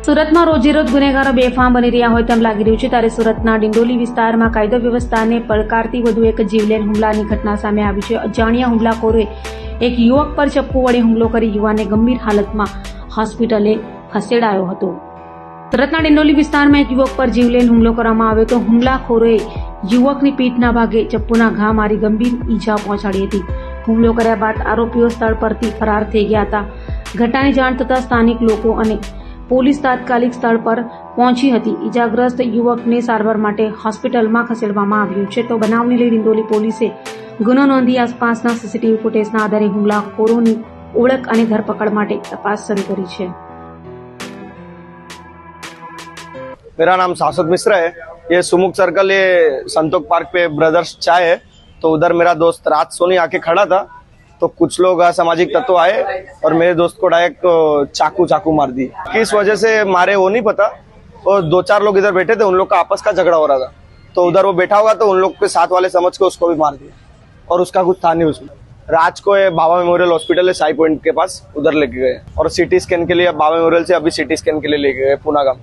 સુરતમાં રોજેરોજ ગુનેગારો બેફામ બની રહ્યા હોય તેમ લાગી રહ્યું છે, ત્યારે સુરતના ડિંડોલી વિસ્તારમાં કાયદો વ્યવસ્થાને પડકારતી વધુ એક જીવલેણ હુમલાની ઘટના સામે આવી છે. અજાણ્યા હુમલાખોરોએ એક યુવક પર ચપ્પુ વડે હુમલો કરી યુવાનને ગંભીર હાલતમાં હોસ્પિટલે ખસેડાયો હતો. સુરતના ડિંડોલી વિસ્તારમાં એક યુવક પર જીવલેણ હુમલો કરવામાં આવ્યો હતો. હુમલાખોરોએ યુવકની પીઠના ભાગે ચપ્પુના ઘા મારી ગંભીર ઈજા પહોંચાડી હતી. હુમલો કર્યા બાદ આરોપીઓ સ્થળ પરથી ફરાર થઈ ગયા હતા. ઘટનાની જાણ થતાં સ્થાનિક લોકો અને પોલીસ તાત્કાલિક સ્થળ પર પહોંચી હતી. ઈજાગ્રસ્ત યુવકને સારવાર માટે હોસ્પિટલમાં ખસેડવામાં આવ્યો છે. તો બનાવને લઈ ડિંડોલી પોલીસે ગુનો નોંધી આસપાસના સીસીટીવી ફૂટેજના આધારે હુમલાખોરોની ઓળખ અને ધરપકડ માટે તપાસ શરૂ કરી છે. मेरा नाम शाश्वत मिश्रा है। ये सुमुख सर्कल, ये संतोक पार्क पे ब्रदर्स चाय है, तो उधर मेरा दोस्त रात सोनी आके खड़ा था, तो कुछ लोग असामाजिक तत्व आए और मेरे दोस्त को डायरेक्ट चाकू मार दी। किस वजह से मारे वो नहीं पता, और 2-4 लोग इधर बैठे थे, उन लोग का आपस का झगड़ा हो रहा था, तो उधर वो बैठा हुआ, तो उन लोग के साथ वाले समझ के उसको भी मार दिया, और उसका कुछ था नहीं उसमें। राज को ये बाबा मेमोरियल हॉस्पिटल है साई पॉइंट के पास, उधर लेके गए, और सिटी स्कैन के लिए बाबा मेमोरियल से अभी सिटी स्कैन के लिए लेके गए पूनागाम।